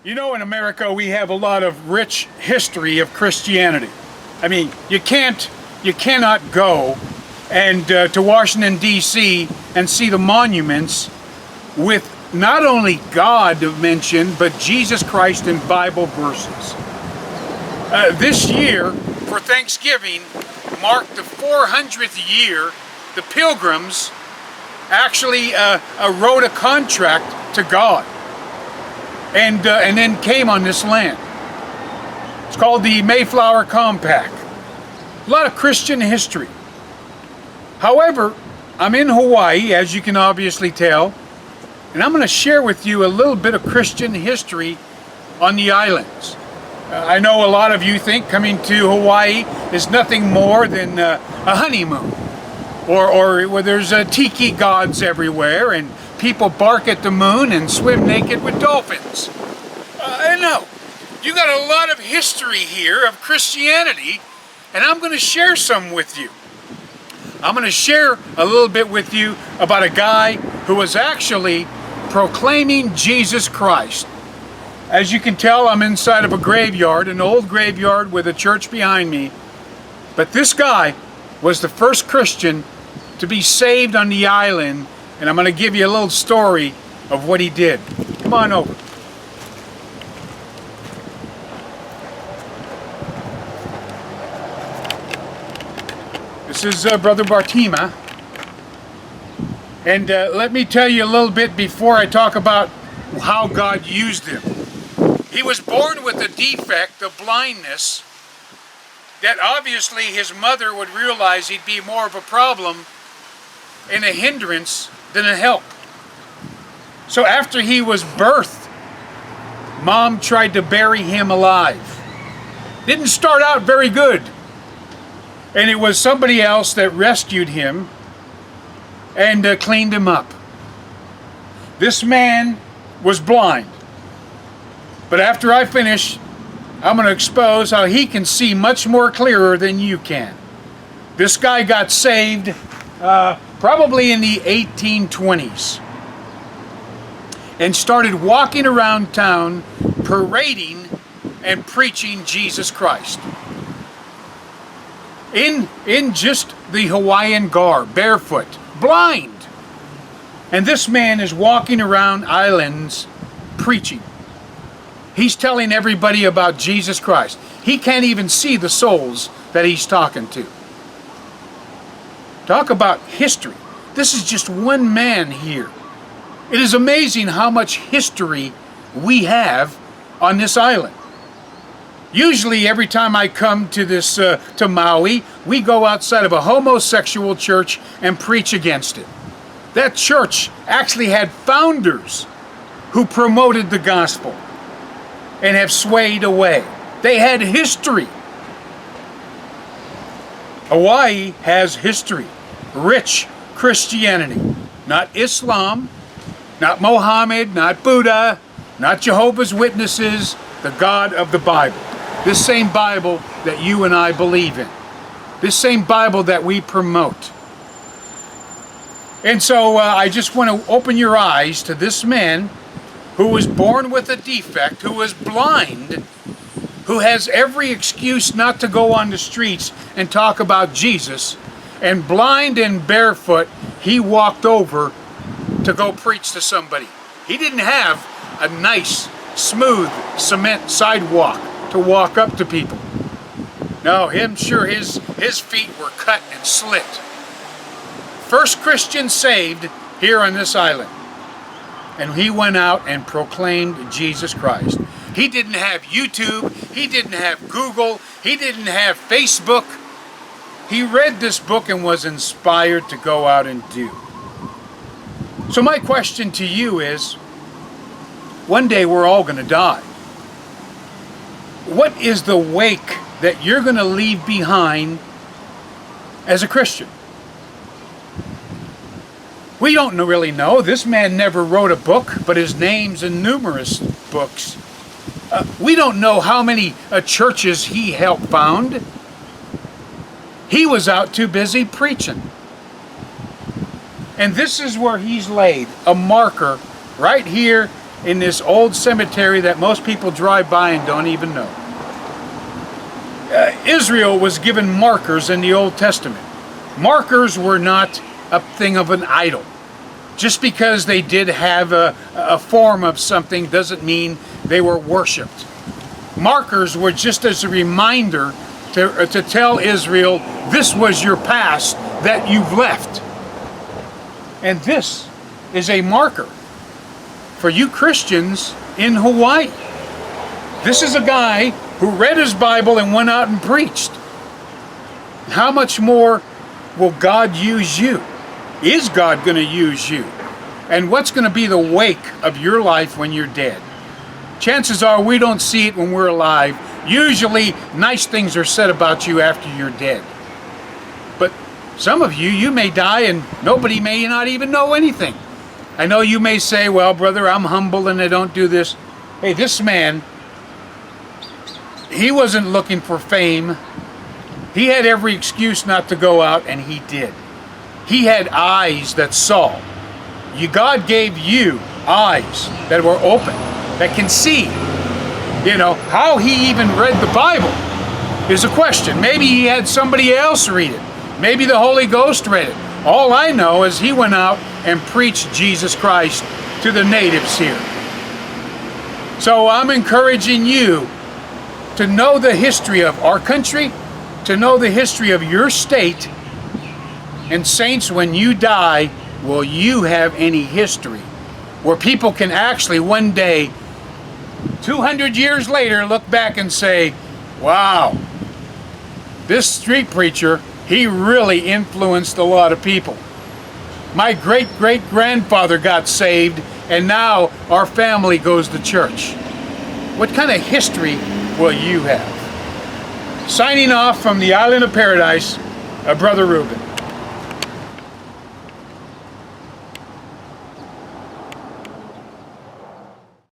You know, in America, we have a lot of rich history of Christianity. I mean, you cannot go and to Washington, D.C. and see the monuments with not only God mentioned, but Jesus Christ in Bible verses. This year, for Thanksgiving, marked the 400th year the Pilgrims actually wrote a contract to God and then came on this land. It's called the Mayflower Compact. A lot of Christian history. However, I'm in Hawaii, as you can obviously tell, and I'm going to share with you a little bit of Christian history on the islands. I know a lot of you think coming to Hawaii is nothing more than a honeymoon, or where there's tiki gods everywhere and people bark at the moon and swim naked with dolphins. No, you got a lot of history here of Christianity, and I'm going to share some with you. I'm going to share a little bit with you about a guy who was actually proclaiming Jesus Christ. As you can tell, I'm inside of a graveyard, an old graveyard with a church behind me. But this guy was the first Christian to be saved on the island, and I'm going to give you a little story of what he did. Come on over. This is Brother Bartimeus. And let me tell you a little bit before I talk about how God used him. He was born with a defect of blindness that obviously his mother would realize he'd be more of a problem and a hindrance than a help. So after he was birthed, Mom tried to bury him alive. Didn't start out very good. And it was somebody else that rescued him and cleaned him up. This man was blind. But after I finish, I'm going to expose how he can see much more clearer than you can. This guy got saved probably in the 1820s and started walking around town parading and preaching Jesus Christ. In just the Hawaiian garb, barefoot, blind. And this man is walking around islands preaching. He's telling everybody about Jesus Christ. He can't even see the souls that he's talking to. Talk about history. This is just one man here. It is amazing how much history we have on this island. Usually every time I come to to Maui, we go outside of a homosexual church and preach against it. That church actually had founders who promoted the gospel and have swayed away. They had history. Hawaii has history, rich Christianity, not Islam, not Mohammed, not Buddha, not Jehovah's Witnesses, the God of the Bible. This same Bible that you and I believe in. This same Bible that we promote. And so I just want to open your eyes to this man who was born with a defect, who was blind, who has every excuse not to go on the streets and talk about Jesus. And blind and barefoot, he walked over to go preach to somebody. He didn't have a nice, smooth cement sidewalk to walk up to people. No, I'm sure his feet were cut and slit. First Christian saved here on this island. And he went out and proclaimed Jesus Christ. He didn't have YouTube. He didn't have Google. He didn't have Facebook. He read this book and was inspired to go out and do. So my question to you is, one day we're all going to die. What is the wake that you're going to leave behind as a Christian? We don't really know. This man never wrote a book, but his name's in numerous books. We don't know how many churches he helped found. He was out too busy preaching. And this is where he's laid a marker right here in this old cemetery that most people drive by and don't even know. Israel was given markers in the Old Testament. Markers were not a thing of an idol. Just because they did have a form of something doesn't mean they were worshipped. Markers were just as a reminder to tell Israel, this was your past that you've left. And this is a marker for you Christians in Hawaii. This is a guy who read his Bible and went out and preached. How much more will God use you? Is God going to use you? And what's going to be the wake of your life when you're dead? Chances are we don't see it when we're alive. Usually nice things are said about you after you're dead. But some of you, you may die and nobody may not even know anything. I know you may say, well, brother, I'm humble and I don't do this. Hey, this man, he wasn't looking for fame. He had every excuse not to go out, and he did. He had eyes that saw. God gave you eyes that were open, that can see. You know, how he even read the Bible is a question. Maybe he had somebody else read it. Maybe the Holy Ghost read it. All I know is he went out and preached Jesus Christ to the natives here. So I'm encouraging you to know the history of our country, to know the history of your state. And saints, when you die, will you have any history where people can actually one day, 200 years later, look back and say, wow, this street preacher, he really influenced a lot of people. My great-great-grandfather got saved, and now our family goes to church. What kind of history will you have? Signing off from the island of paradise, Brother Reuben.